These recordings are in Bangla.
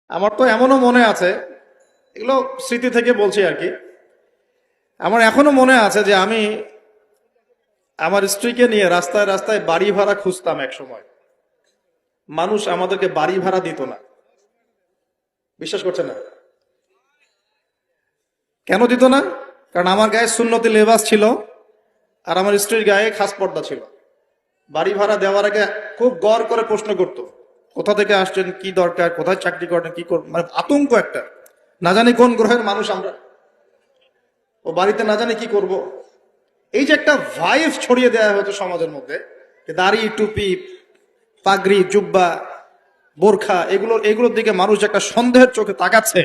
আমার তো এমনও মনে আছে, এগুলো স্মৃতি থেকে বলছি আর কি। আমার এখনো মনে আছে যে আমি আমার স্ত্রীকে নিয়ে রাস্তায় রাস্তায় বাড়ি ভাড়া খুঁজতাম এক সময়। মানুষ আমাদেরকে বাড়ি ভাড়া দিত না। বিশ্বাস করছে না? কেন দিত না? কারণ আমার গায়ে সুন্নতি লেবাস ছিল আর আমার স্ত্রীর গায়ে খাস পর্দা ছিল। বাড়ি ভাড়া দেওয়ার আগে খুব গড় করে প্রশ্ন করতো, কোথা থেকে আসছেন, কি দরকার, কোথায় চাকরি করেন, কি করবেন, মানে আতঙ্ক একটা। না জানি কোন গ্রহের মানুষ আমরা, ও বাড়িতে না জানি কি করব। এই যে একটা ভাইব ছড়িয়ে দেওয়া হতো সমাজের মধ্যে, দাড়ি, টুপি, পাগড়ি, জুব্বা, বোরখা, এগুলোর দিকে মানুষ যে একটা সন্দেহের চোখে তাকাচ্ছে,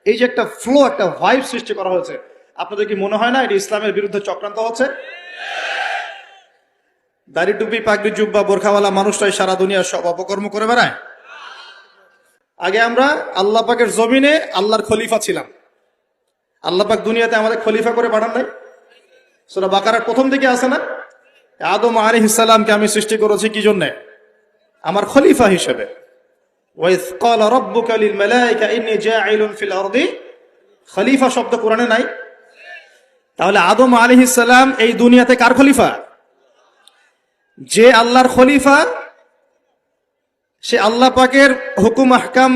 এই যে একটা ফ্লো, একটা ভাইব সৃষ্টি করা হয়েছে, আপনাদের কি মনে হয় না এটি ইসলামের বিরুদ্ধে চক্রান্ত হচ্ছে? দাড়ি, টুপি, পাগড়ি, জুব্বা, বোরখাওয়ালা মানুষটাই সারা দুনিয়ার সব অপকর্ম করে বেড়ায়। আগে আমরা আল্লাহ পাকের জমিনে আল্লাহর খলিফা ছিলাম। আল্লাহ পাক দুনিয়াতে আমাদের খলিফা করে পাঠান নাই? সূরা বাকারার প্রথম দিকে আছে না, আদম আলাইহিস সালামকে আমি সৃষ্টি করেছি কি জন্য? আমার খলিফা হিসেবে। ওয়াইজ ক্বালা রাব্বুকা লিল মালায়েকা ইন্নী জাঈলুন ফিল আরদি, খলিফা শব্দ কোরআনে নাই। তাহলে আদম আলাইহিস সালাম এই দুনিয়াতে কার খলিফা? যে আল্লাহর খলিফা, সে আল্লাহ পাকের হুকুম আহকাম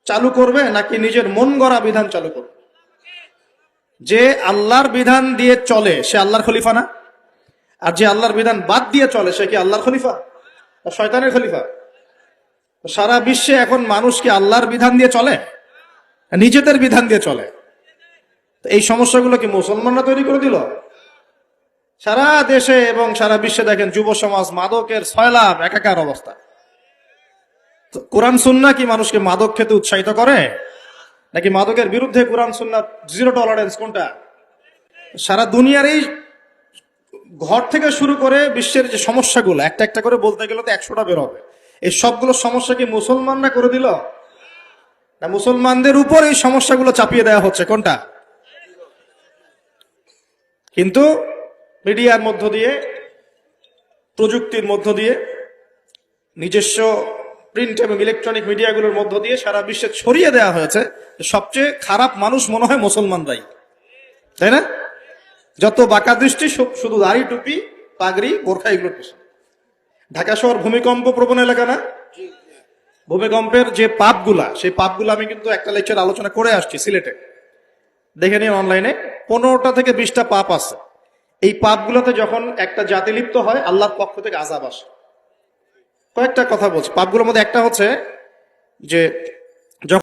চালু করবে নাকি নিজের মন গড়া বিধান চালু করবে? যে আল্লাহর বিধান দিয়ে চলে সে আল্লাহর খলিফা না? আর যে আল্লাহর বিধান বাদ দিয়ে চলে সে কি আল্লাহর খলিফা না শয়তানের খলিফা? সারা বিশ্বে এখন মানুষ কি আল্লাহর বিধান দিয়ে চলে, নিজেদের বিধান দিয়ে চলে? এই সমস্যাগুলো কি মুসলমানরা তৈরি করে দিল? সারা দেশে এবং সারা বিশ্বে দেখেন যুব সমাজ মাদকের সয়লাব, একাকার অবস্থা। কোরআন সুন্নাহ কি মানুষকে মাদক খেতে উৎসাহিত করে, নাকি মাদকের বিরুদ্ধে কোরআন সুন্নাহ জিরো টলারেন্স? কোনটা? সারা দুনিয়ার এই ঘর থেকে শুরু করে বিশ্বের যে সমস্যাগুলো একটা একটা করে বলতে গেলে তো 100টা বের হবে। এই সবগুলো সমস্যা কি মুসলমানরা করে দিল, না মুসলমানদের উপর এই সমস্যাগুলো চাপিয়ে দেওয়া হচ্ছে? কোনটা? কিন্তু মিডিয়ার মধ্য দিয়ে, প্রযুক্তির মধ্য দিয়ে, নিজস্ব প্রিন্ট এবং ইলেকট্রনিক মিডিয়াগুলোর মধ্য দিয়ে সারা বিশ্বে ছড়িয়ে দেওয়া হয়েছে সবচেয়ে খারাপ মানুষ মনে হয় মুসলমানরাই, তাই না? যত বাঁকা দৃষ্টি শুধু দাড়ি, টুপি, পাগড়ি, বোরখা, এগুলোর পিছনে। ঢাকা শহর ভূমিকম্প প্রবণ এলাকা না? ভূমিকম্পের যে পাপগুলা, সেই পাপগুলো আমি কিন্তু একটা লেকচার আলোচনা করে আসছি সিলেটে, দেখে নিন অনলাইনে। 15টা থেকে 20টা পাপ আছে। এই পাপগুলোতে যখন একটা জাতি লিপ্ত হয় আল্লাহর পক্ষ থেকে আযাব আসে। কয়েকটা কথা বলছি। পাপগুলোর মধ্যে একটা হচ্ছে যে